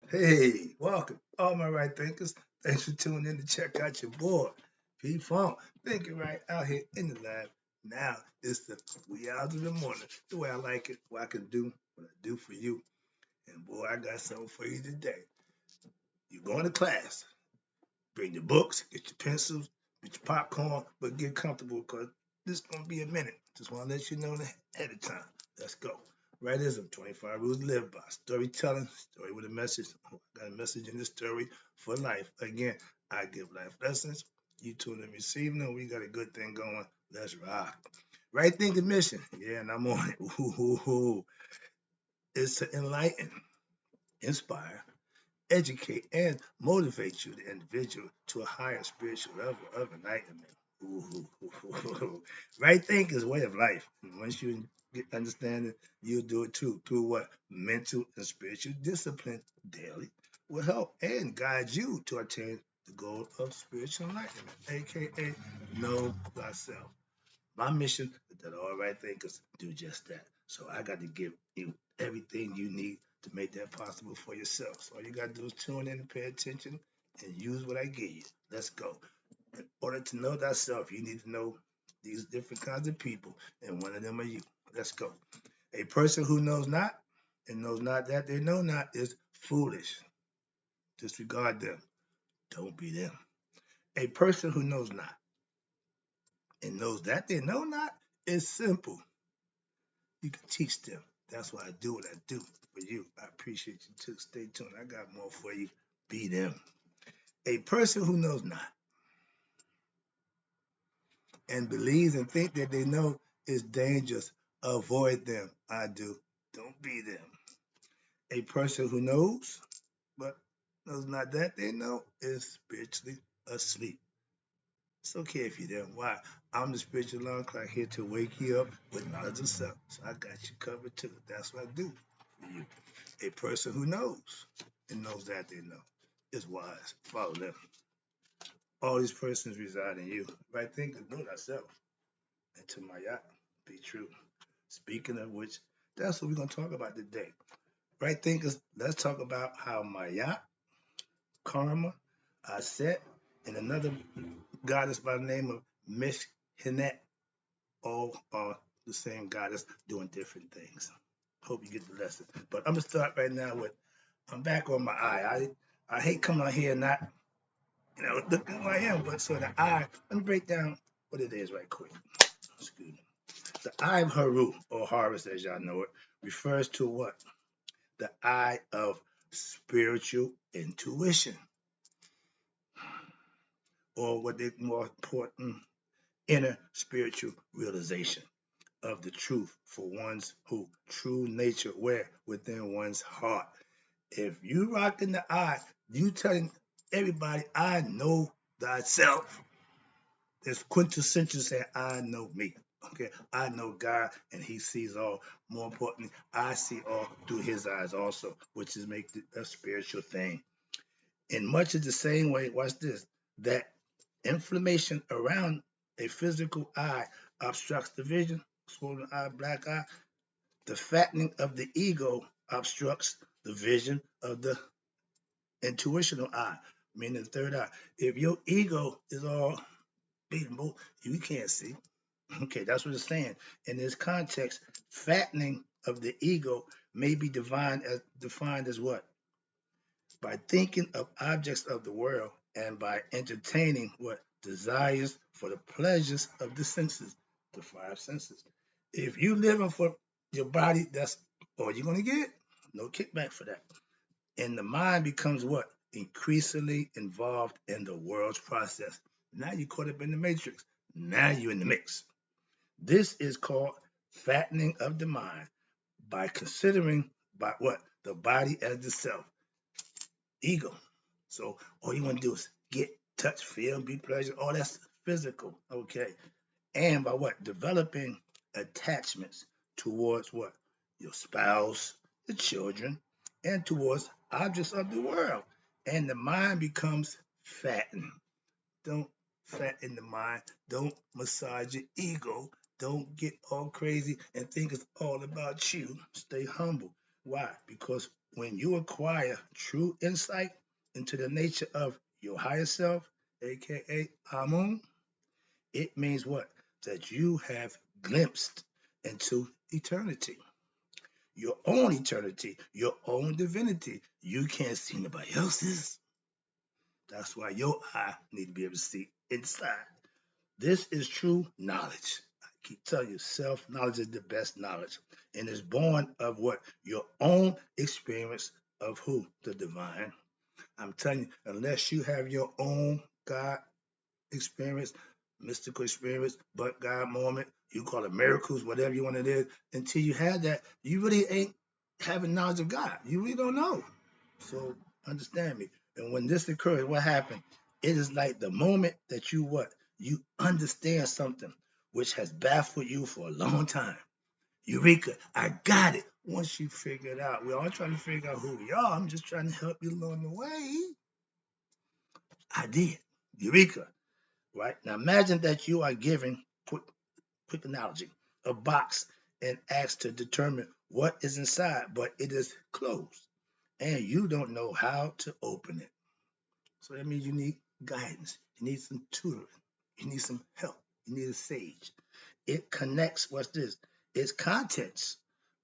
Hey, welcome, all my right thinkers. Thanks for tuning in to check out your boy, P Funk. Thinking right out here in the lab. Now it's the wee hours of the morning, the way I like it, what I can do, what I do for you. And boy, I got something for you today. You're going to class. Bring your books, get your pencils, get your popcorn, but get comfortable because this is going to be a minute. Just want to let you know ahead of time. Let's go. Rightism, 25 rules to live by. Storytelling, story with a message. Oh, I got a message in this story for life. Again, I give life lessons. You tune and receive them. We got a good thing going. Let's rock. Right thinking mission. Yeah, and I'm on it. Ooh. It's to enlighten, inspire, educate, and motivate you, the individual, to a higher spiritual level of enlightenment. Ooh. Right thinking is way of life. And once you get understanding, you'll do it too. Through what? Mental and spiritual discipline daily will help and guide you to attain the goal of spiritual enlightenment, aka know thyself. My mission is that all right thinkers do just that. So I got to give you everything you need to make that possible for yourself. So all you got to do is tune in and pay attention and use what I give you. Let's go. In order to know thyself, you need to know these different kinds of people, and one of them are you. Let's go. A person who knows not and knows not that they know not is foolish. Disregard them. Don't be them. A person who knows not and knows that they know not is simple. You can teach them. That's why I do what I do for you. I appreciate you too. Stay tuned. I got more for you. Be them. A person who knows not and believes and think that they know is dangerous. Avoid them. I do. Don't be them. A person who knows but knows not that they know is spiritually asleep. It's okay if you're there. Why? I'm the spiritual alarm clock here to wake you up with knowledge of self. So I got you covered too. That's what I do for you. A person who knows and knows that they know is wise. Follow them. All these persons reside in you. Right thinking, know thyself. And to my yacht, be true. Speaking of which, that's what we're going to talk about today. Right thinkers, let's talk about how Maya, Karma, Aset, and another goddess by the name of Meskhenent all are the same goddess doing different things. Hope you get the lesson. But I'm gonna start right now with I'm back on my eye. I hate coming out here and not look who I am, but so the eye. Let me break down what it is right quick. Excuse me. The eye of Haru or Horus, as y'all know it, refers to what? The eye of spiritual intuition, or what they more important, inner spiritual realization of the truth for one's who true nature where within one's heart. If you rocking the eye, you telling everybody, I know thyself. It's quintessential saying, I know me. Okay, I know God and He sees all. More importantly, I see all through His eyes also, which is make it a spiritual thing. In much of the same way, watch this, that inflammation around a physical eye obstructs the vision, swollen eye, black eye. The fattening of the ego obstructs the vision of the intuitional eye, meaning the third eye. If your ego is all beatable, you can't see. Okay, that's what it's saying. In this context, fattening of the ego may be defined as what? By thinking of objects of the world and by entertaining what desires for the pleasures of the senses, the five senses. If you living for your body, that's all you're gonna get. No kickback for that. And the mind becomes what? Increasingly involved in the world's process. Now you're caught up in the matrix. Now you're in the mix. This is called fattening of the mind by considering by what? The body as the self, ego. So all you want to do is get, touch, feel, be pleasure. All that's physical. Okay. And by what? Developing attachments towards what? Your spouse, the children, and towards objects of the world. And the mind becomes fattened. Don't fatten the mind. Don't massage your ego. Don't get all crazy and think it's all about you. Stay humble. Why? Because when you acquire true insight into the nature of your higher self, aka Amun, it means what? That you have glimpsed into eternity, your own eternity, your own divinity. You can't see nobody else's. That's why your eye need to be able to see inside. This is true knowledge. I keep telling you, self-knowledge is the best knowledge. And is born of what? Your own experience of who? The divine. I'm telling you, unless you have your own God experience, mystical experience, but God moment, you call it miracles, whatever you want it is, until you have that, you really ain't having knowledge of God. You really don't know. So understand me. And when this occurs, what happened? It is like the moment that you what? You understand something which has baffled you for a long time. Eureka, I got it. Once you figure it out, we're all trying to figure out who we are. I'm just trying to help you along the way. I did. Eureka. Right? Now imagine that you are given, quick analogy, a box and asked to determine what is inside, but it is closed. And you don't know how to open it. So that means you need guidance. You need some tutoring. You need some help. You need a sage. It connects, what's this? Its contents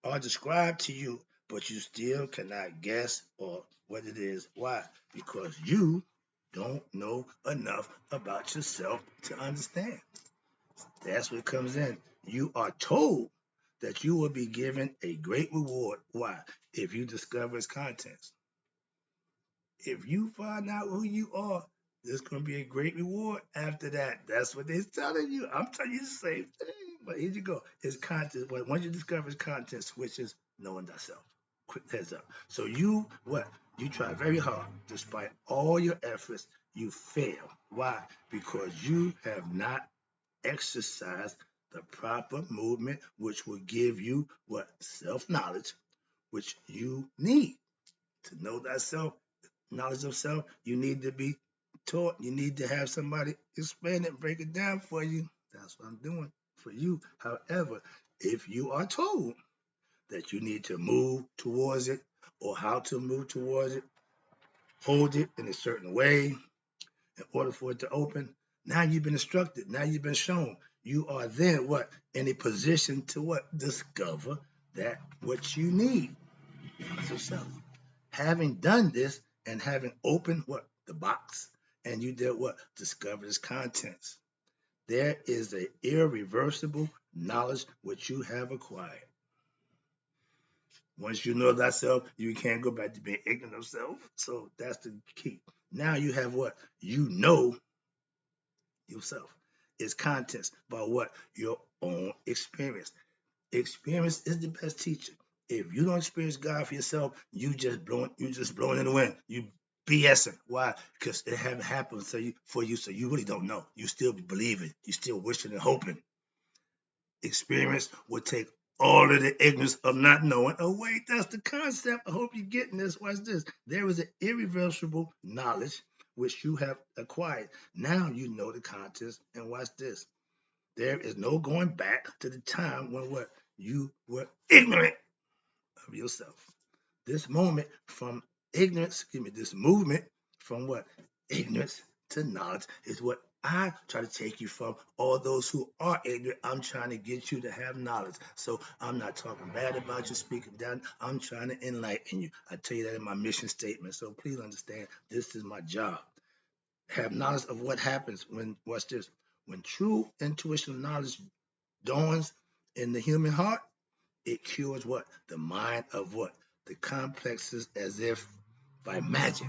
are described to you, but you still cannot guess or what it is. Why? Because you don't know enough about yourself to understand. That's what comes in. You are told that you will be given a great reward. Why? If you discover its contents. If you find out who you are, there's going to be a great reward after that. That's what they're telling you. I'm telling you the same thing. But here you go. It's content. Well, once you discover its content, which is knowing thyself. Quick heads up. So you, what? You try very hard. Despite all your efforts, you fail. Why? Because you have not exercised the proper movement, which will give you what? Self-knowledge, which you need to know thyself, knowledge of self. You need to be taught. You need to have somebody explain it, break it down for you. That's what I'm doing for you. However, if you are told that you need to move towards it or how to move towards it, hold it in a certain way in order for it to open, now you've been instructed. Now you've been shown. You are then what? In a position to what? Discover that what you need. So self. Having done this and having opened what? The box. And you did what? Discovered its contents. There is an irreversible knowledge which you have acquired. Once you know thyself, you can't go back to being ignorant of self. So that's the key. Now you have what? You know yourself. Its contents by what? Your own experience. Experience is the best teacher. If you don't experience God for yourself, you just blowing in the wind. You BSing. Why? Because it haven't happened for you, so you really don't know. You still believing. You still wishing and hoping. Experience will take all of the ignorance of not knowing. Oh wait, that's the concept. I hope you're getting this. Watch this. There is an irreversible knowledge which you have acquired. Now you know the contents, and watch this. There is no going back to the time when what? You were ignorant of yourself. This moment from ignorance, this movement from what? Ignorance to knowledge is what I try to take you from. All those who are ignorant, I'm trying to get you to have knowledge. So I'm not talking bad about you, speaking down. I'm trying to enlighten you. I tell you that in my mission statement. So please understand, this is my job. Have knowledge of what happens when, what's this? When true intuitional knowledge dawns in the human heart, it cures what? The mind of what? The complexes as if by magic.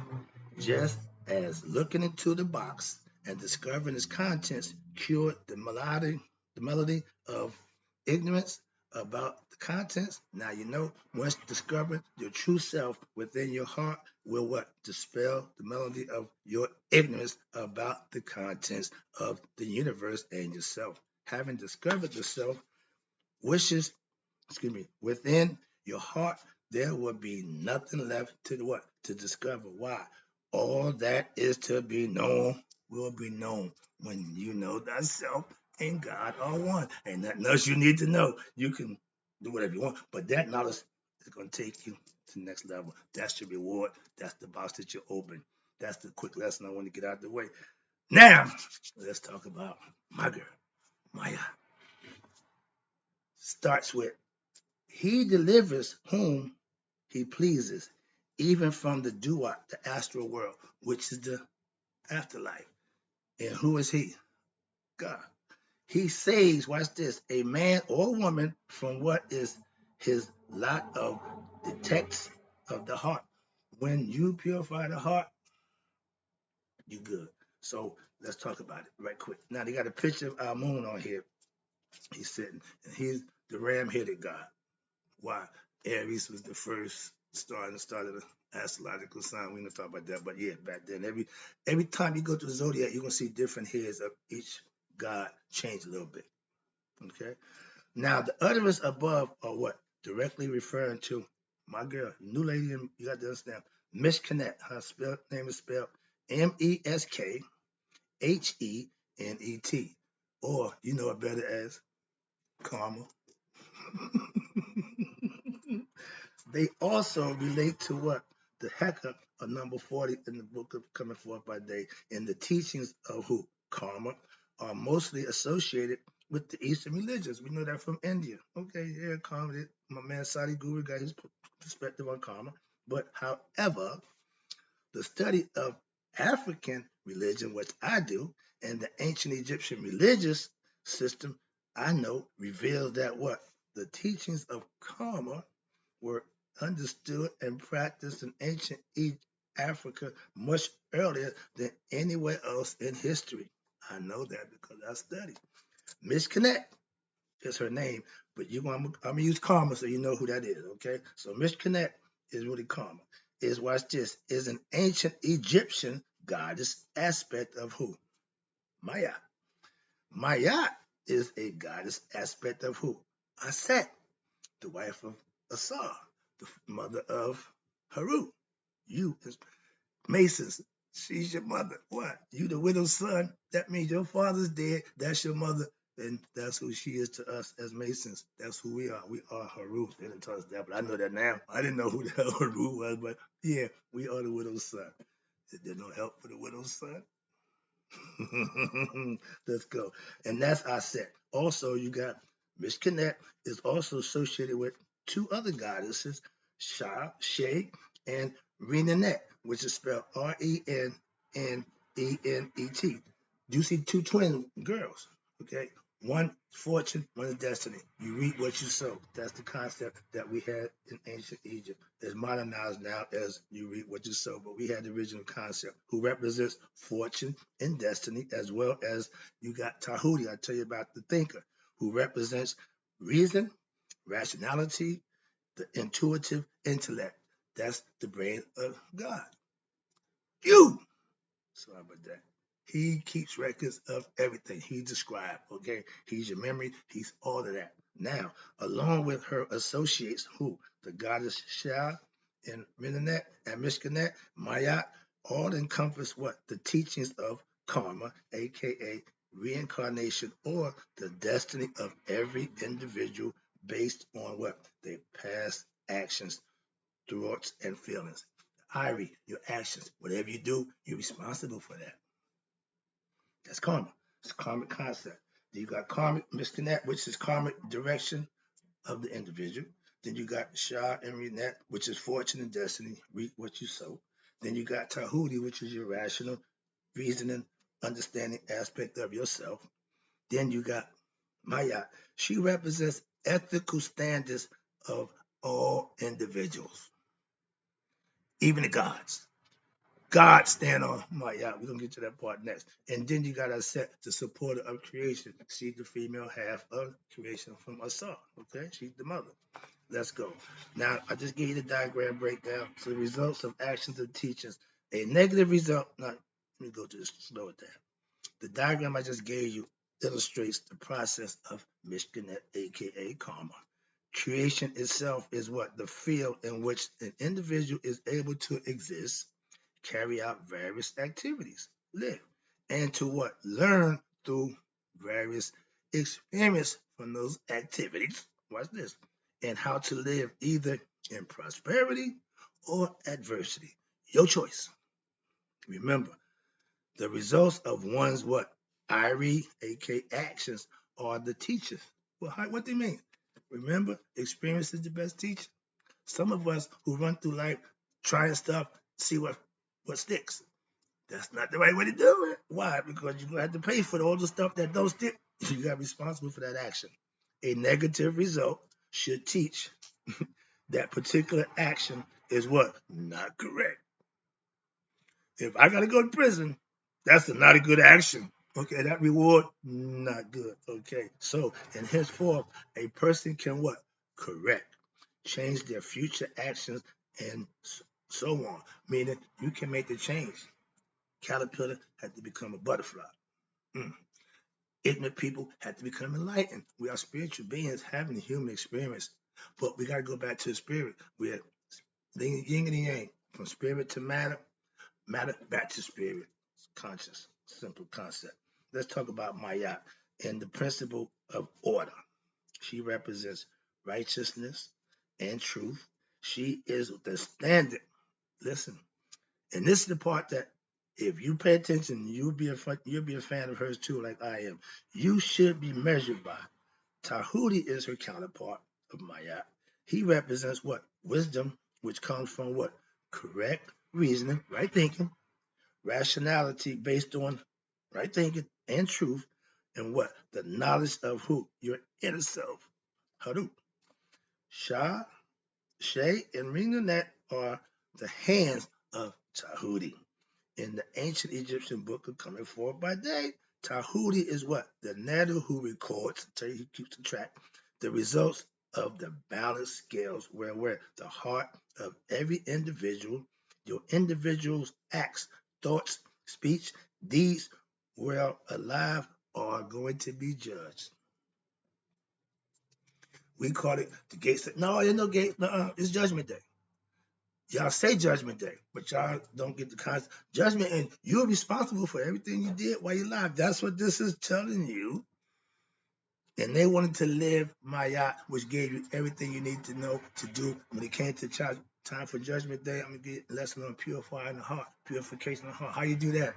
Just as looking into the box and discovering its contents cured the melody of ignorance about the contents. Now you know, once discovering your true self within your heart will what? Dispel the melody of your ignorance about the contents of the universe and yourself. Having discovered yourself, wishes, within your heart, there will be nothing left to what? To discover. Why? All that is to be known will be known when you know thyself and God are one. Ain't nothing else you need to know. You can do whatever you want, but that knowledge is going to take you to the next level. That's your reward. That's the box that you open. That's the quick lesson I want to get out of the way. Now, let's talk about my girl, Maya. Starts with, he delivers whom he pleases, even from the duat, the astral world, which is the afterlife. And who is he? God. He saves, watch this, a man or woman from what is his lot of detects of the heart. When you purify the heart, you good. So let's talk about it right quick. Now they got a picture of our moon on here. He's sitting, and he's the ram-headed god. Why? Aries was the first star and started the astrological sign. We don't talk about that, but yeah, back then, every time you go to the zodiac, you're gonna see different heads of each god change a little bit. Okay. Now the utterance above are what? Directly referring to my girl, new lady, you got to understand. Meskhenet, her name is spelled Meskhenet, or you know it better as karma. They also relate to what? The Heka of number 40 in the book of Coming Forth by Day, and the teachings of who? Karma are mostly associated with the Eastern religions. We know that from India. Okay, yeah, karma. My man Sadi Guru got his perspective on karma. But however, the study of African religion, which I do, and the ancient Egyptian religious system, I know, reveals that what? The teachings of karma were understood and practiced in ancient Africa much earlier than anywhere else in history. I know that because I studied. Meskhenent is her name, but I'm gonna use karma so you know who that is, okay? So Meskhenent is really karma. Is watch this, is an ancient Egyptian goddess aspect of who? Maya. Maya is a goddess aspect of who? Aset, the wife of Asar, the mother of Haru. You is Masons. She's your mother. What? You the widow's son? That means your father's dead. That's your mother. And that's who she is to us as Masons. That's who we are. We are Haru. They didn't tell us that, but I know that now. I didn't know who the hell Haru was, but yeah, we are the widow's son. Is there no help for the widow's son? Let's go. And that's Aset. Also, you got Mishkanet is also associated with two other goddesses, Shah, Shay, and Renenet, which is spelled Renenet. You see two twin girls, okay? One fortune, one is destiny. You reap what you sow. That's the concept that we had in ancient Egypt. It's modernized now as you reap what you sow, but we had the original concept, who represents fortune and destiny, as well as you got Tahuti, I tell you about the thinker, who represents reason, rationality, the intuitive intellect. That's the brain of God. You! Sorry about that. He keeps records of everything. He's described, okay? He's your memory. He's all of that. Now, along with her associates, who? The goddess Shah and Renenet and Mishkanet, Mayat, all encompass what? The teachings of karma, aka reincarnation, or the destiny of every individual based on what? Their past actions, thoughts, and feelings. Irie, your actions, whatever you do, you're responsible for that. That's karma. It's a karmic concept. Then you got karmic misconnect, which is karmic direction of the individual. Then you got Shah and Renet, which is fortune and destiny, reap what you sow. Then you got Tahuti, which is your rational, reasoning, understanding aspect of yourself. Then you got Maya. She represents ethical standards of all individuals, even the gods. God stand on my yacht. We're gonna get to that part next. And then you got to set the supporter of creation. She's the female half of creation from Asar. Okay, she's the mother. Let's go. Now I just gave you the diagram breakdown. So the results of actions and teachings. A negative result. Now let me go to this, slow it down. The diagram I just gave you illustrates the process of Mishkanet, aka karma. Creation itself is what? The field in which an individual is able to exist, carry out various activities, live, and to what? Learn through various experience from those activities. Watch this. And how to live either in prosperity or adversity. Your choice. Remember, the results of one's what? IRE, aka actions, are the teachers. Well, what do you mean? Remember, experience is the best teacher. Some of us who run through life trying stuff, see what sticks. That's not the right way to do it. Why? Because you're going to have to pay for all the stuff that don't stick. You got responsible for that action. A negative result should teach that particular action is what? Not correct. If I got to go to prison, that's not a good action. Okay, that reward, not good. Okay, so, and henceforth, a person can what? Correct. Change their future actions and so on. Meaning, you can make the change. Caterpillar had to become a butterfly. Mm. Ignorant people had to become enlightened. We are spiritual beings having a human experience. But we got to go back to the spirit. We're yin and yang, from spirit to matter, matter back to spirit. Conscious, simple concept. Let's talk about Maat and the principle of order. She represents righteousness and truth. She is the standard. Listen, and this is the part that if you pay attention, you'll be a fan of hers too, like I am. You should be measured by. Tahuti is her counterpart of Maat. He represents what? Wisdom, which comes from what? Correct reasoning, right thinking, rationality based on right thinking and truth, and what? The knowledge of who? Your inner self. Haru. Shah, Shay, and Minanet are the hands of Tahuti. In the ancient Egyptian book of Coming Forth by Day, Tahuti is what? The Nadu who records, he keeps the track, the results of the balanced scales where the heart of every individual, your individual's acts, thoughts, speech, deeds, while alive, are going to be judged. We call it the gates. No, there's no gate. No, it's Judgment Day. Y'all say Judgment Day, but y'all don't get the concept. Judgment, and you're responsible for everything you did while you're alive. That's what this is telling you. And they wanted to live Maya, which gave you everything you need to know to do. When it came to time for Judgment Day, I'm going to get a lesson on purifying the heart, purification of the heart. How you do that?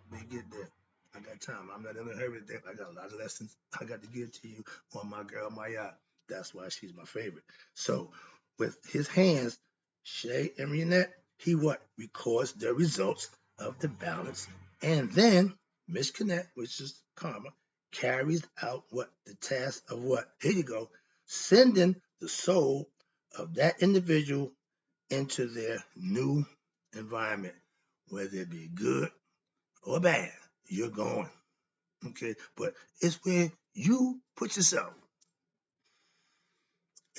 When you get there. I got time. I'm not in a hurry today. I got a lot of lessons I got to give to you on my girl Maya. That's why she's my favorite. So with his hands, Shay and Renette, he what? Records the results of the balance. And then Meskhenent, which is karma, carries out what? The task of what? Here you go. Sending the soul of that individual into their new environment, whether it be good or bad, you're going. Okay, but it's where you put yourself.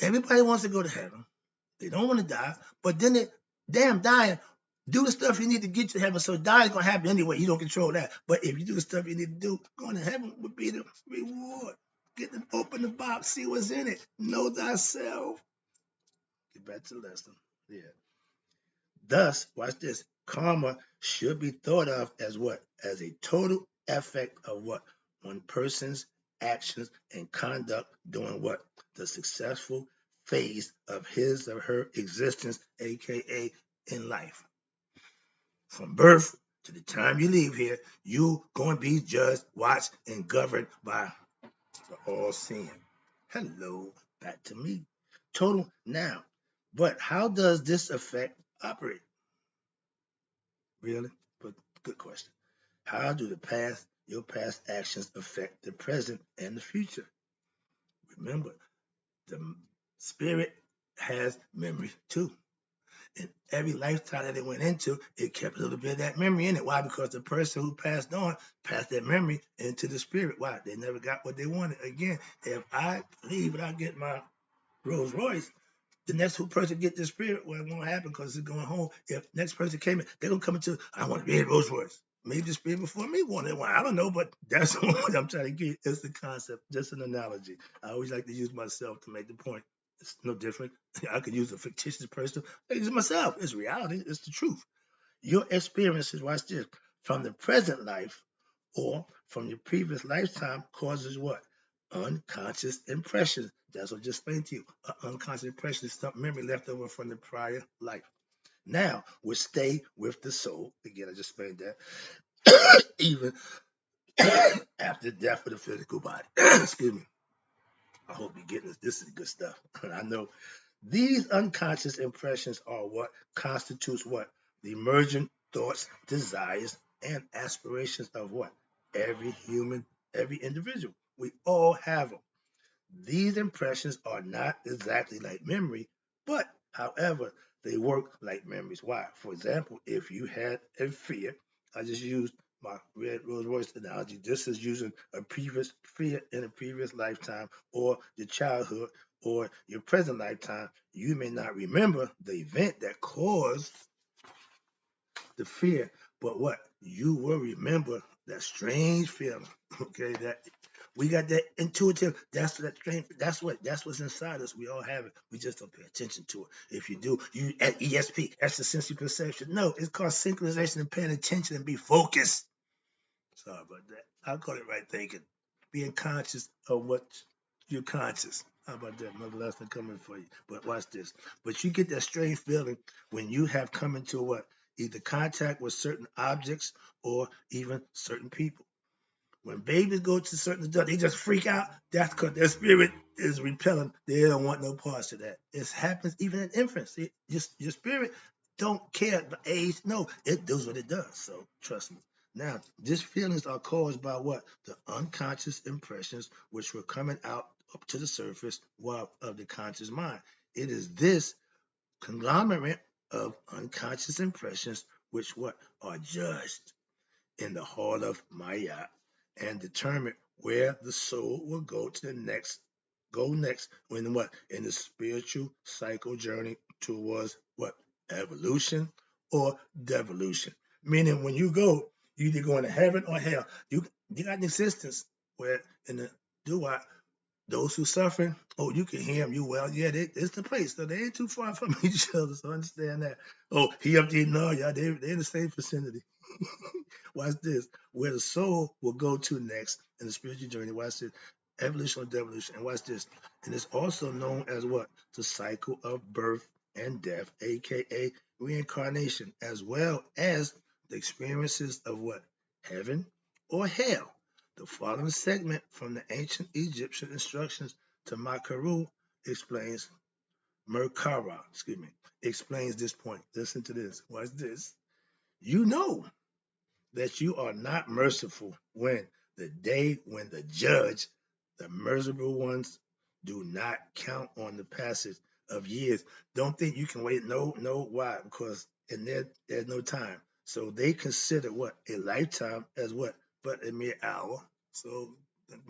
Everybody wants to go to heaven. They don't want to die, but then dying, do the stuff you need to get to heaven. So dying is gonna happen anyway. You don't control that. But if you do the stuff you need to do, going to heaven would be the reward. Get to open the box, see what's in it. Know thyself. Get back to the lesson. Yeah. Thus, watch this. Karma should be thought of as what? As a total effect of what? One person's actions and conduct during what? The successful phase of his or her existence, aka in life. From birth to the time you leave here, you going to be judged, watched, and governed by the all-seeing. Hello, back to me. Total now. But how does this effect operate? Really? But good question. How do your past actions affect the present and the future? Remember, the spirit has memory too. And every lifetime that it went into, it kept a little bit of that memory in it. Why? Because the person who passed on passed that memory into the spirit. Why? They never got what they wanted. Again, if I leave without getting my Rolls Royce, the next person get the spirit, well, it won't happen because it's going home. If next person came in, they're gonna come into, I want to be a Rolls Royce. Maybe the spirit before me wanted one. I don't know, but that's what I'm trying to get. It's the concept, just an analogy. I always like to use myself to make the point. It's no different. I could use a fictitious person. I use myself. It's reality. It's the truth. Your experiences, watch this, from the present life or from your previous lifetime causes what? unconscious impressions. That's what I just explained to you. An unconscious impression is some memory left over from the prior life. Now, we stay with the soul. Again, I just explained that. Even after death of the physical body. Excuse me. I hope you're getting this. This is good stuff. I know these unconscious impressions are what constitutes what? The emergent thoughts, desires, and aspirations of what? Every human, every individual. We all have them. These impressions are not exactly like memory, but however, they work like memories. Why? For example, if you had a fear, I just used my red Rolls Royce analogy. This is using a previous fear in a previous lifetime or your childhood or your present lifetime. You may not remember the event that caused the fear, but what? You will remember that strange feeling. Okay, that we got that intuitive. That's that strange. That's what's inside us. We all have it. We just don't pay attention to it. If you do, you at ESP, that's the sensory perception. No, it's called synchronization and paying attention and be focused. Sorry about that. I'll call it right thinking. Being conscious of what you're conscious. How about that? Another lesson coming for you. But watch this. But you get that strange feeling when you have come into what? Either contact with certain objects or even certain people. When babies go to certain adults, they just freak out. That's because their spirit is repelling. They don't want no parts of that. It happens even in infants. Your spirit don't care the age. No, it does what it does. So trust me. Now, these feelings are caused by what? The unconscious impressions which were coming out up to the surface of the conscious mind. It is this conglomerate of unconscious impressions which what are judged in the hall of Maya and determine where the soul will go next when what? In the spiritual cycle journey towards what? Evolution or devolution. Meaning when you go, you either go into heaven or hell. You got an existence where in the do I those who suffering, oh, you can hear them. You well, yeah, it's the place. So they ain't too far from each other. So understand that. Oh, he up there, no, yeah, they in the same vicinity. Watch this. Where the soul will go to next in the spiritual journey. Watch this. Evolution or devolution. And watch this. And it's also known as what? The cycle of birth and death, aka reincarnation, as well as the experiences of what? Heaven or hell. The following segment from the ancient Egyptian instructions to Makaru explains explains this point. Listen to this. Watch this. You know that you are not merciful when the day when the judge, the merciful ones, do not count on the passage of years. Don't think you can wait. No, no, why? Because in there's no time. So they consider what? A lifetime as what? But a mere hour. So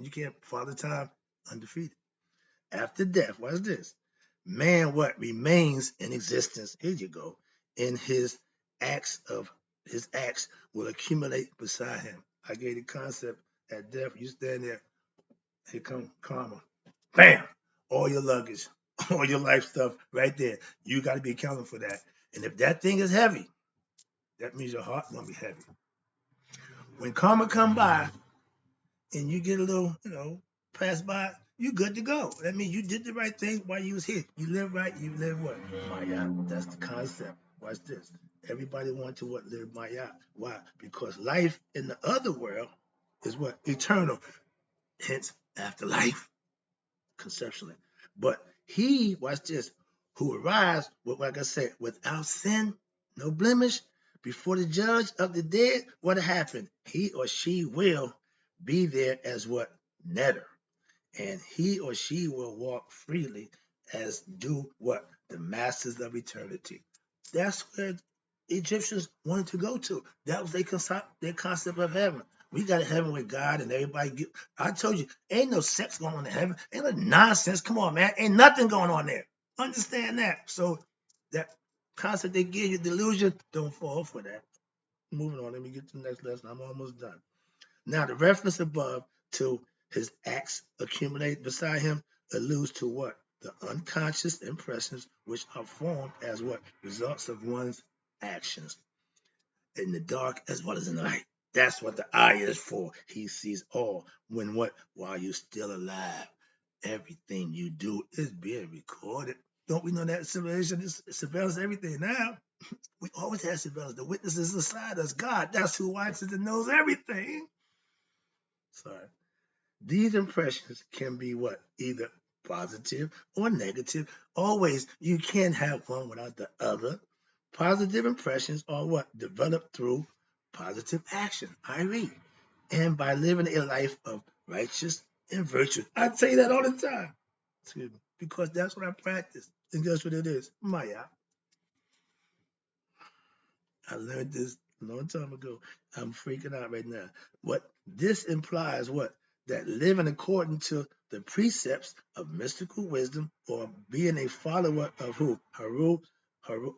you can't father time undefeated. After death, watch this. Man, what remains in existence, here you go, in his acts will accumulate beside him. I gave the concept at death, you stand there, here come karma. Bam! All your luggage, all your life stuff right there. You got to be accountable for that. And if that thing is heavy, that means your heart's gonna be heavy. When karma come by, and you get a little, pass by, you good to go. That means you did the right thing while you was here. You live right, you live what? Maya. That's the concept. Watch this. Everybody wants to what? Live Maya. Why? Because life in the other world is what? Eternal. Hence, afterlife, conceptually. But he, watch this, who arrives, with, like I said, without sin, no blemish, before the judge of the dead, what happened? He or she will be there as what? Netter. And he or she will walk freely as do what? The masters of eternity. That's where Egyptians wanted to go to. That was their concept of heaven. We got a heaven with God and everybody I told you, ain't no sex going on in heaven. Ain't no nonsense. Come on, man. Ain't nothing going on there. Understand that. So that concept they give you, delusion, don't fall for that. Moving on, let me get to the next lesson. I'm almost done. Now, the reference above to his acts accumulate beside him alludes to what? The unconscious impressions which are formed as what? Results of one's actions in the dark as well as in the light. That's what the eye is for. He sees all. When what? While you're still alive, everything you do is being recorded. Don't we know that civilization is surveillance everything now? We always have surveillance. The witnesses inside us. God, that's who watches and knows everything. Sorry. These impressions can be what? Either positive or negative. Always, you can't have one without the other. Positive impressions are what? Developed through positive action. I read. And by living a life of righteous and virtue. I say that all the time. Excuse me. Because that's what I practice. And guess what it is? Maya. I learned this a long time ago. I'm freaking out right now. What this implies, what? That living according to the precepts of mystical wisdom or being a follower of who?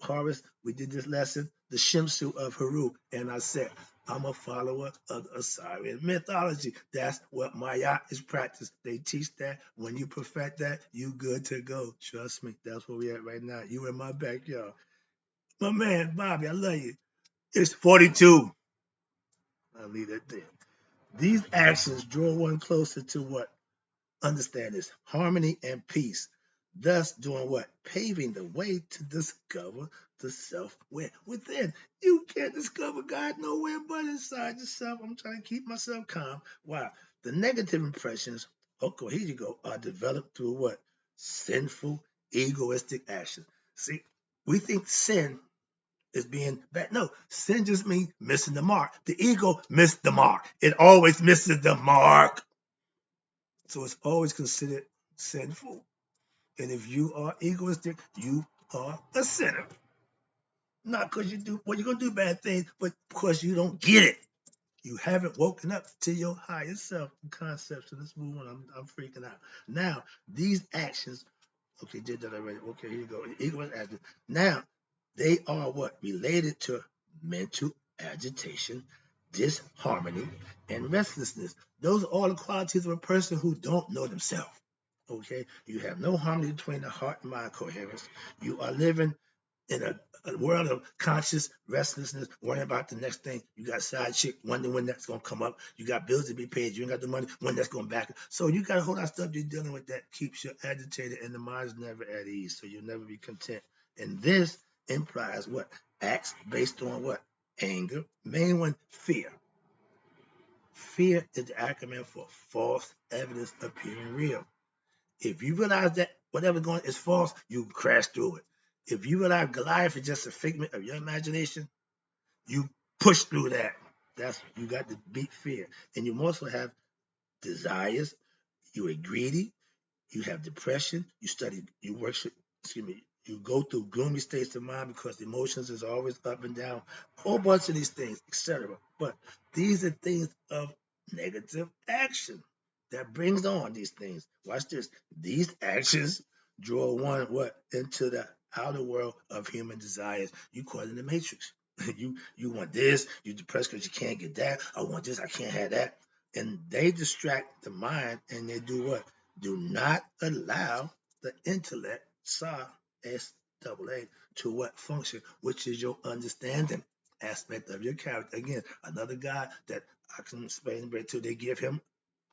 Horus. We did this lesson, the Shimsu of Haru. And I said, I'm a follower of the Assyrian mythology. That's what Maya is practiced. They teach that. When you perfect that, you good to go. Trust me. That's where we at right now. You in my backyard. My man, Bobby, I love you. It's 42. I'll leave that there. These actions draw one closer to what? Understand this harmony and peace. Thus, doing what? Paving the way to discover the self within. You can't discover God nowhere but inside yourself. I'm trying to keep myself calm. Wow. The negative impressions, okay, here you go, are developed through what? Sinful, egoistic actions. See, we think sin is being bad. No, sin just means missing the mark. The ego missed the mark. It always misses the mark. So it's always considered sinful. And if you are egoistic, you are a sinner. Not because you do, well, you're going to do bad things, but because you don't get it. You haven't woken up to your higher self concepts. So let's move on. I'm freaking out. Now, these actions, okay, did that already. Okay, here you go. Ego is active. Now, they are what? Related to mental agitation, disharmony, and restlessness. Those are all the qualities of a person who don't know themselves. Okay, you have no harmony between the heart and mind coherence. You are living in a world of conscious restlessness, worrying about the next thing. You got side chick, wondering when that's gonna come up. You got bills to be paid. You ain't got the money when that's going back. So you got a whole lot of stuff you're dealing with that keeps you agitated, and the mind is never at ease. So you'll never be content. And this implies what? Acts based on what? Anger. Main one, fear. Fear is the acronym for false evidence appearing real. If you realize that whatever's going is false, you crash through it. If you realize Goliath is just a figment of your imagination, you push through that. That's you got to beat fear. And you also have desires. You are greedy. You have depression. You study. You worship. Excuse me. You go through gloomy states of mind because emotions is always up and down. A whole bunch of these things, etc. But these are things of negative action that brings on these things. Watch this. These actions draw one what into the outer world of human desires. You call it the matrix. You want this. You depressed because you can't get that. I want this. I can't have that. And they distract the mind, and they do what? Do not allow the intellect, S-A-A, to what function, which is your understanding aspect of your character. Again, another guy that I can explain better to, they give him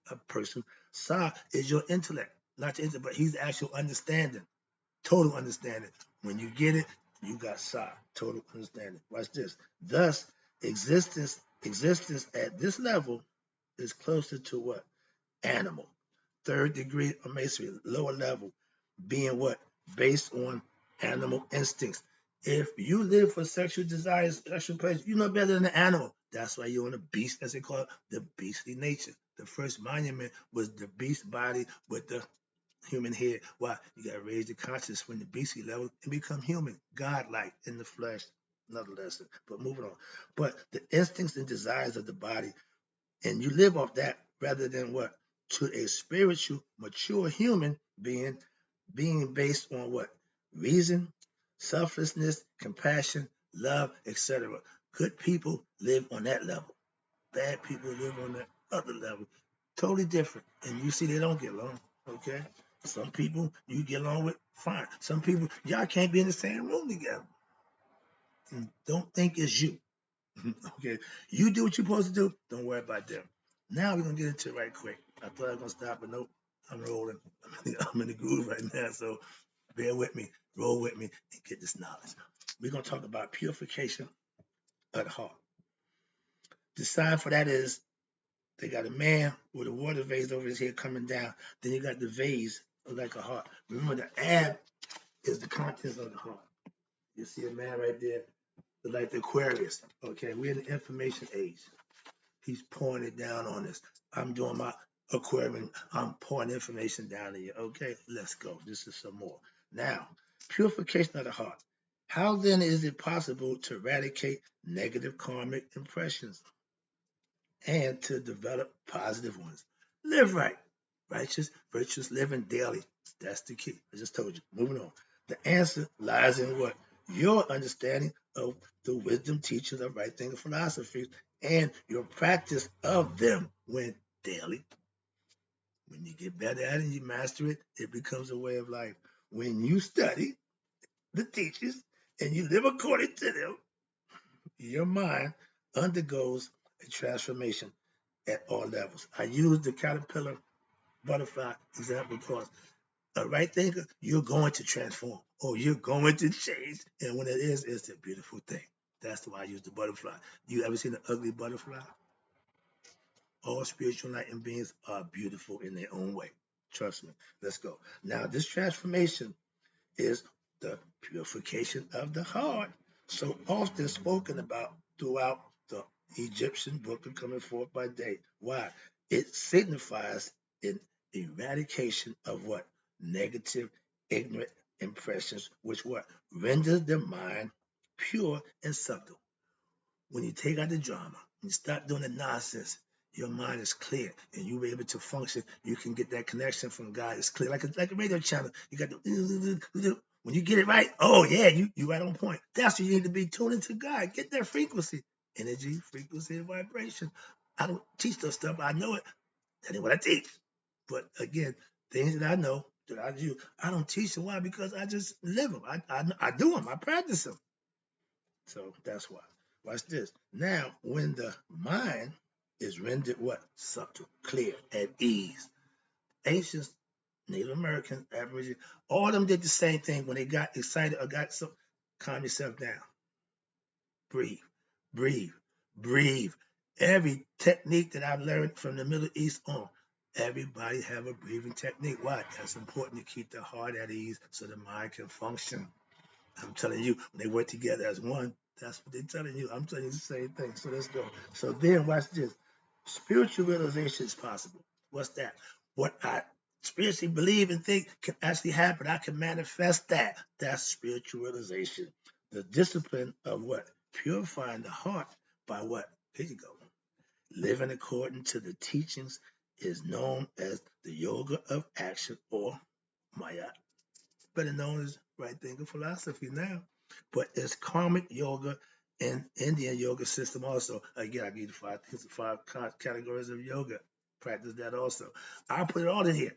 a person. Sa is your intellect, not your intellect, but he's the actual understanding, total understanding. When you get it, you got Sa, total understanding. Watch this. Thus, existence at this level is closer to what? Animal. Third degree of masonry, lower level, being what? Based on animal instincts. If you live for sexual desires, sexual pleasure, you know better than an animal. That's why you're on a beast, as they call it, the beastly nature. The first monument was the beast body with the human head. Why? You got to raise the consciousness from the beastly level and become human, godlike in the flesh. Another lesson. But moving on. But the instincts and desires of the body, and you live off that rather than what? To a spiritual, mature human being based on what? Reason, selflessness, compassion, love, etc. Good people live on that level. Bad people live on that other level. Totally different. And you see they don't get along. Okay? Some people you get along with, fine. Some people, y'all can't be in the same room together. And don't think it's you. Okay, you do what you're supposed to do. Don't worry about them. Now we're gonna get into it right quick. I thought I was gonna stop, but nope. I'm rolling. I'm in the groove right now, so bear with me, roll with me, and get this knowledge. We're gonna talk about purification of the heart. The sign for that is they got a man with a water vase over his head coming down. Then you got the vase like a heart. Remember, the ab is the contents of the heart. You see a man right there, like the Aquarius. Okay, we're in the information age. He's pouring it down on us. I'm doing my aquarium. I'm pouring information down to you. Okay, let's go. This is some more. Now, purification of the heart. How then is it possible to eradicate negative karmic impressions and to develop positive ones? Live right. Righteous, virtuous living daily. That's the key. I just told you. Moving on. The answer lies in what? Your understanding of the wisdom teachings of right thinking philosophies and your practice of them when daily. When you get better at it and you master it, it becomes a way of life. When you study the teachers and you live according to them, your mind undergoes a transformation at all levels. I use the caterpillar butterfly example because a right thinker, you're going to transform or you're going to change. And when it is, it's a beautiful thing. That's why I use the butterfly. You ever seen an ugly butterfly? All spiritual enlightened beings are beautiful in their own way. Trust me. Let's go. Now, this transformation is the purification of the heart, so often spoken about throughout the Egyptian book of coming forth by day. Why? It signifies an eradication of what? Negative, ignorant impressions, which what? Renders the mind pure and subtle. When you take out the drama, and you stop doing the nonsense, your mind is clear and you're able to function. You can get that connection from God. It's clear, like a radio channel. You got the when you get it right. Oh yeah, you right on point. That's what you need to be tuning to God. Get that frequency, energy, frequency, and vibration. I don't teach those stuff. I know it. That ain't what I teach. But again, things that I know that I do, I don't teach them. Why? Because I just live them. I do them. I practice them. So that's why. Watch this. Now, when the mind is rendered what? Subtle, clear, at ease. Ancients, Native Americans, Aboriginal, all of them did the same thing when they got excited or got so calm yourself down. Breathe, breathe, breathe. Every technique that I've learned from the Middle East on, everybody have a breathing technique. Why? That's important to keep the heart at ease so the mind can function. I'm telling you, when they work together as one, that's what they're telling you. I'm telling you the same thing. So let's go. So then watch this. Spiritual realization is possible. What's that? What I spiritually believe and think can actually happen. I can manifest that. That's spiritual realization. The discipline of what? Purifying the heart by what? Here you go. Living according to the teachings is known as the yoga of action or Maya, better known as right thinking philosophy now. But it's karmic yoga and Indian yoga system also. Again, I give you five categories of yoga. Practice that also. I'll put it all in here.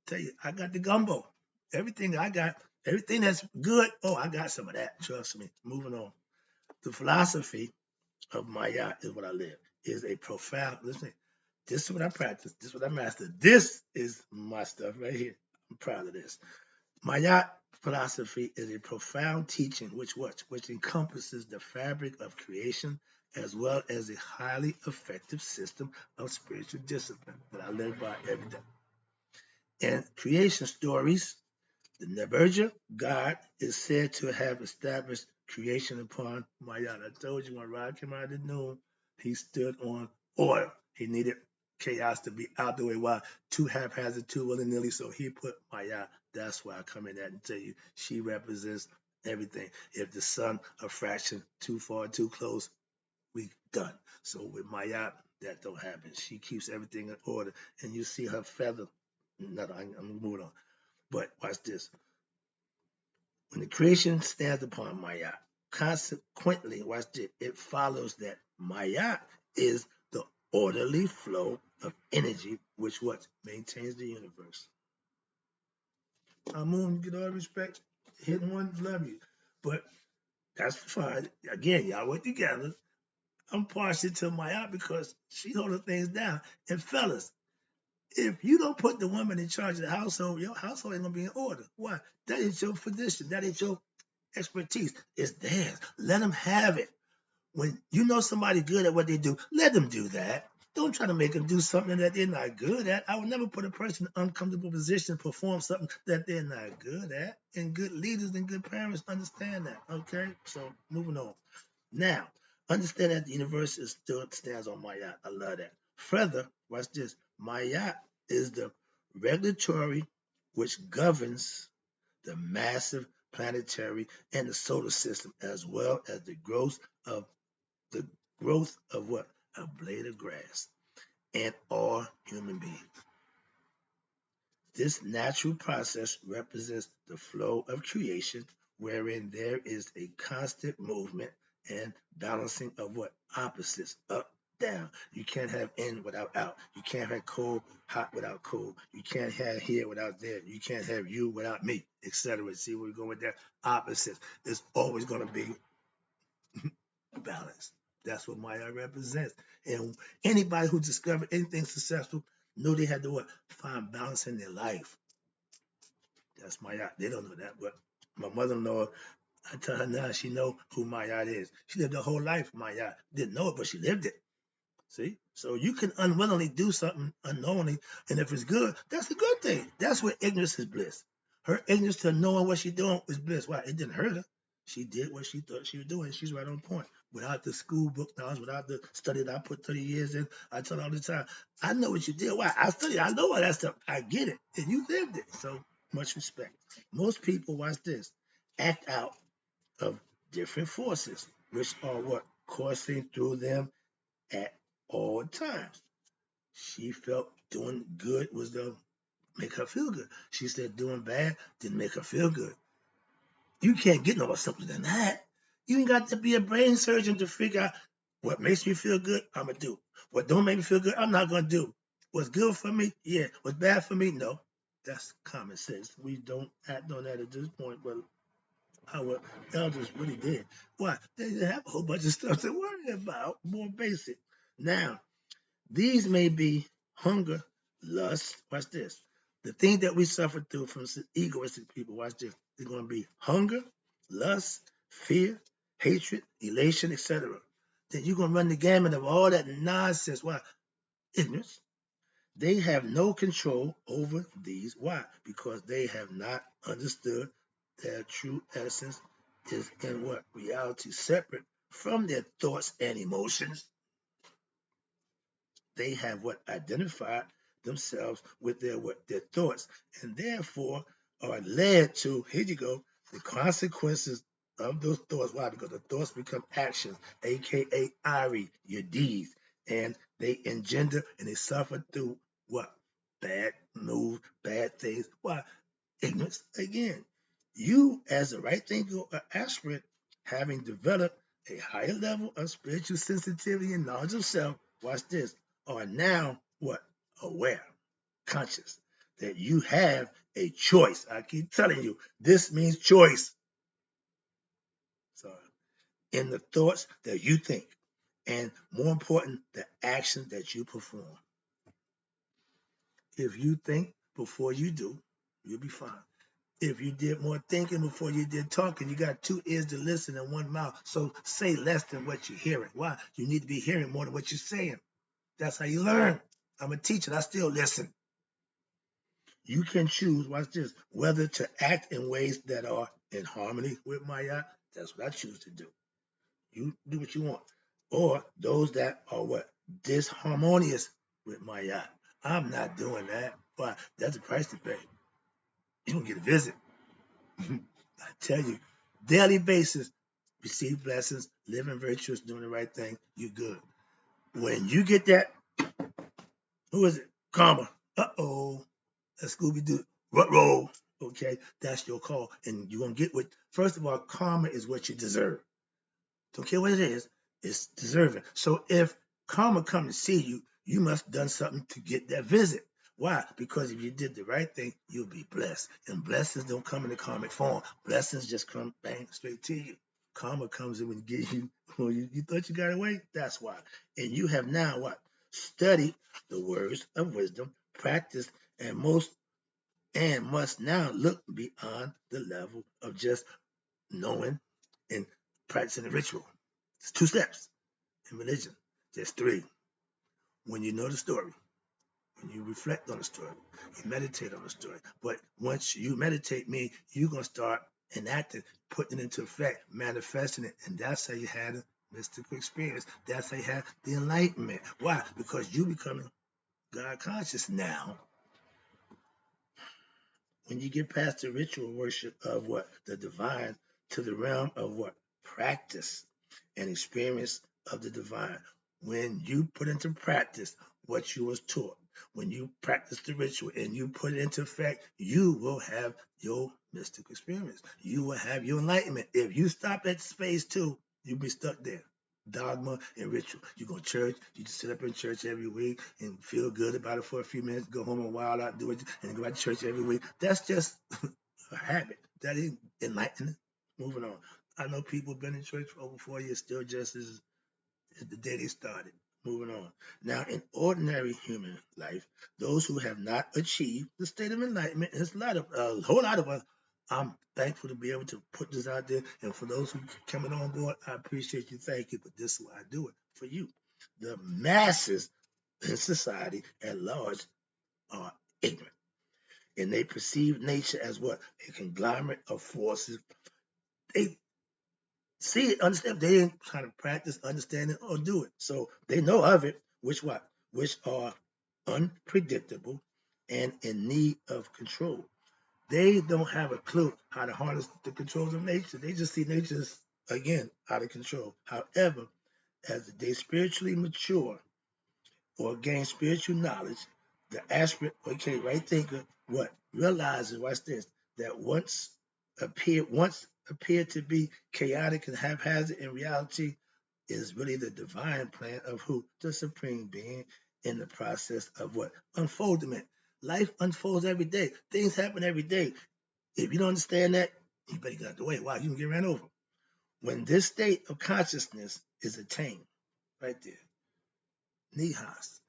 Tell you, I got the gumbo. Everything I got, everything that's good. Oh, I got some of that. Trust me. Moving on. The philosophy of Maya is what I live. Is a profound. Listen, this is what I practice. This is what I master. This is my stuff right here. I'm proud of this. Maya philosophy is a profound teaching which encompasses the fabric of creation as well as a highly effective system of spiritual discipline that I live by every day. In creation stories, the Neberja God is said to have established creation upon Maya. I told you when Ra came out of the noon, he stood on oil. He needed chaos to be out the way. Why? Too haphazard, too willy-nilly. So he put Maya. That's why I come in that and tell you she represents everything. If the sun a fraction too far, too close, we done. So with Maya, that don't happen. She keeps everything in order. And you see her feather. No, I'm moving on. But watch this. When the creation stands upon Maya, consequently, watch this, it follows that Maya is the orderly flow of energy which what maintains the universe. Moon, get all the respect. Hidden ones love you. But that's fine. Again, y'all work together. I'm partial to Maat because she holding things down. And fellas, if you don't put the woman in charge of the household, your household ain't gonna be in order. Why? That is your position. That is your expertise. It's theirs. Let them have it. When you know somebody good at what they do, let them do that. Don't try to make them do something that they're not good at. I would never put a person in an uncomfortable position to perform something that they're not good at. And good leaders and good parents understand that. Okay? So moving on. Now, understand that the universe is still stands on Mayat. I love that. Further, watch this. Mayat is the regulatory which governs the massive planetary and the solar system, as well as of the growth of what? A blade of grass and all human beings. This natural process represents the flow of creation, wherein there is a constant movement and balancing of what? Opposites, up, down. You can't have in without out. You can't have cold, hot without cold. You can't have here without there. You can't have you without me, etc. See where we're going with that? Opposites. It's always going to be balanced. That's what Maya represents. And anybody who discovered anything successful knew they had to what? Find balance in their life. That's Maya. They don't know that, but my mother-in-law, I tell her now, she know who Maya is. She lived her whole life, Maya. Didn't know it, but she lived it. See? So you can unwillingly do something unknowingly, and if it's good, that's a good thing. That's where ignorance is bliss. Her ignorance to knowing what she's doing is bliss. Why? It didn't hurt her. She did what she thought she was doing. She's right on point. Without the school book knowledge, without the study that I put 30 years in, I tell her all the time, I know what you did. Why? I studied. I know all that stuff. I get it. And you lived it. So much respect. Most people, watch this, act out of different forces, which are what? Coursing through them at all times. She felt doing good was the make her feel good. She said doing bad didn't make her feel good. You can't get no more simpler than that. You ain't got to be a brain surgeon to figure out what makes me feel good, I'm gonna do. What don't make me feel good, I'm not gonna do. What's good for me, yeah. What's bad for me, no. That's common sense. We don't act on that at this point, but our elders really did. Why? They didn't have a whole bunch of stuff to worry about, more basic. Now, these may be hunger, lust. Watch this. The thing that we suffer through from egoistic people, watch this. They're going to be hunger, lust, fear, hatred, elation, etc. Then you're going to run the gamut of all that nonsense. Why? Ignorance. They have no control over these. Why? Because they have not understood their true essence is in what? Reality separate from their thoughts and emotions. They have what? Identified themselves with their thoughts, and therefore are led to, here you go, the consequences of those thoughts. Why? Because the thoughts become actions, aka IRI, your deeds, and they engender and they suffer through what? Bad moves, bad things. Why? Ignorance again. You, as a right thinker or aspirant, having developed a higher level of spiritual sensitivity and knowledge of self, watch this, are now what? Aware, conscious, that you have a choice. I keep telling you, this means choice. So, in the thoughts that you think, and more important, the actions that you perform. If you think before you do, you'll be fine. If you did more thinking before you did talking, you got two ears to listen and one mouth. So say less than what you're hearing. Why? You need to be hearing more than what you're saying. That's how you learn. I'm a teacher. I still listen. You can choose, watch this, whether to act in ways that are in harmony with Maya. That's what I choose to do. You do what you want. Or those that are what? Disharmonious with Maya. I'm not doing that. Why? That's a price to pay. You don't get a visit. I tell you, daily basis, receive blessings, living virtuous, doing the right thing, you're good. When you get that, who is it? Karma. Uh-oh. That's Scooby-Doo. Roll. Okay, that's your call. And you're going to get what, first of all, karma is what you deserve. Don't care what it is, it's deserving. So if karma come to see you, you must have done something to get that visit. Why? Because if you did the right thing, you'll be blessed. And blessings don't come in the karmic form. Blessings just come bang straight to you. Karma comes in and gives you, well, you thought you got away? That's why. And you have now what? Studied the words of wisdom, practiced, and must now look beyond the level of just knowing and practicing the ritual. It's 2 steps in religion. There's 3. When you know the story, when you reflect on the story, you meditate on the story. But once you meditate, you're going to start enacting, putting it into effect, manifesting it. And that's how you had a mystical experience. That's how you had the enlightenment. Why? Because you becoming God conscious now. When you get past the ritual worship of what? The divine to the realm of what? Practice and experience of the divine. When you put into practice what you was taught, when you practice the ritual and you put it into effect, you will have your mystical experience. You will have your enlightenment. If you stop at phase 2, you'll be stuck there. Dogma and ritual. You go to church, you just sit up in church every week and feel good about it for a few minutes, go home and wild out, do it, and go out to church every week. That's just a habit. That ain't enlightening. Moving on. I know people been in church for over 4 years, still just as the day they started. Moving on. Now, in ordinary human life, those who have not achieved the state of enlightenment, there's a whole lot of us. I'm thankful to be able to put this out there. And for those who coming on board, I appreciate you. Thank you. But this is why I do it for you. The masses in society at large are ignorant. And they perceive nature as what? A conglomerate of forces. They see it, understand. They didn't try to practice, understand it, or do it. So they know of it, which what? Which are unpredictable and in need of control. They don't have a clue how to harness the controls of nature. They just see nature as, again, out of control. However, as they spiritually mature or gain spiritual knowledge, the aspirant, okay, right thinker, what realizes, watch this, that once appeared to be chaotic and haphazard in reality is really the divine plan of who? The supreme being in the process of what? Unfoldment. Life unfolds every day. Things happen every day. If you don't understand that, you better get out the way. Wow, you can get ran over. When this state of consciousness is attained, right there, nihas,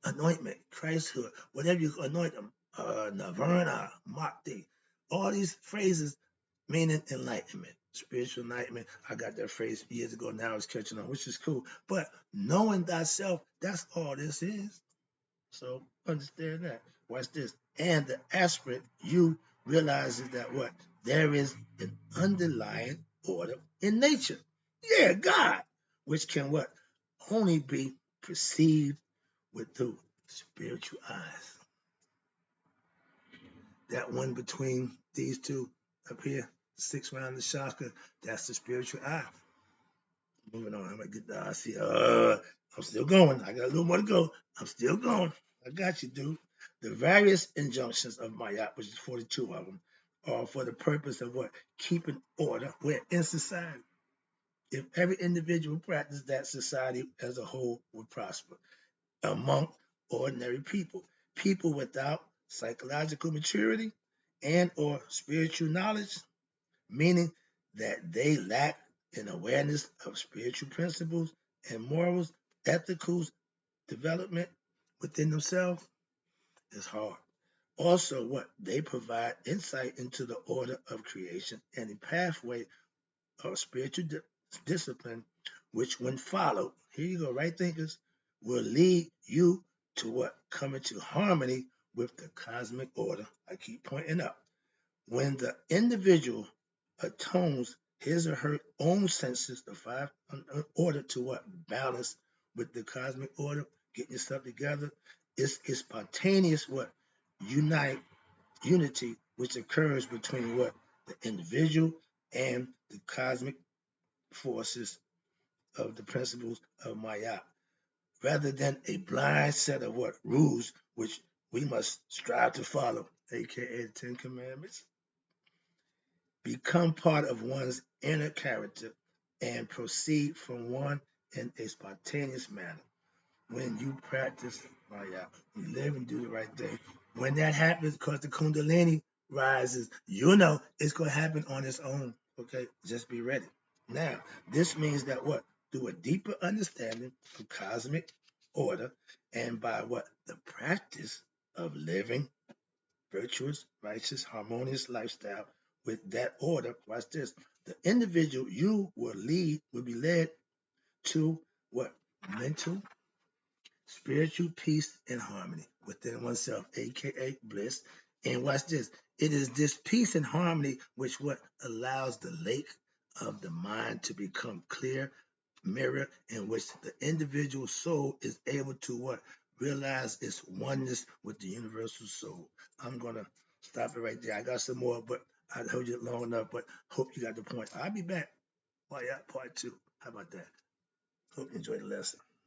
anointment, Christhood, whatever you anoint them, Navarna, Makti, all these phrases meaning enlightenment, spiritual enlightenment. I got that phrase years ago. Now it's catching on, which is cool. But knowing thyself, that's all this is. So understand that. Watch this. And the aspirant, you realizes that what? There is an underlying order in nature. Yeah, God, which can what? Only be perceived with the spiritual eyes. That one between these two up here, 6 round the chakra, that's the spiritual eye. Moving on, I'm gonna get I see. I'm still going. I got a little more to go. I'm still going. I got you, dude. The various injunctions of Mayat, which is 42 of them, are for the purpose of what? Keeping order where in society. If every individual practiced that, society as a whole would prosper. Among ordinary people, people without psychological maturity and or spiritual knowledge, meaning that they lack an awareness of spiritual principles and morals, ethical development within themselves, is hard. Also, what they provide insight into the order of creation and a pathway of spiritual discipline, which, when followed, here you go, right thinkers, will lead you to what? Come into harmony with the cosmic order. I keep pointing up. When the individual atones his or her own senses, the 5, in order to what? Balance with the cosmic order, get yourself together. It's a spontaneous what? Unity which occurs between what? The individual and the cosmic forces of the principles of Maya, rather than a blind set of what? Rules which we must strive to follow, aka the 10 Commandments. Become part of one's inner character and proceed from one in a spontaneous manner. When you practice Maya, you live and do the right thing. When that happens, because the Kundalini rises, you know it's going to happen on its own. Okay, just be ready. Now, this means that what? Through a deeper understanding of cosmic order and by what? The practice of living virtuous, righteous, harmonious lifestyle with that order. Watch this. The individual you will be led to what? Mental, spiritual peace and harmony within oneself, aka bliss. And watch this. It is this peace and harmony which what allows the lake of the mind to become clear mirror in which the individual soul is able to what realize its oneness with the universal soul. I'm gonna stop it right there. I got some more, but I heard you long enough. But hope you got the point. I'll be back. Part two. How about that? Hope you enjoyed the lesson.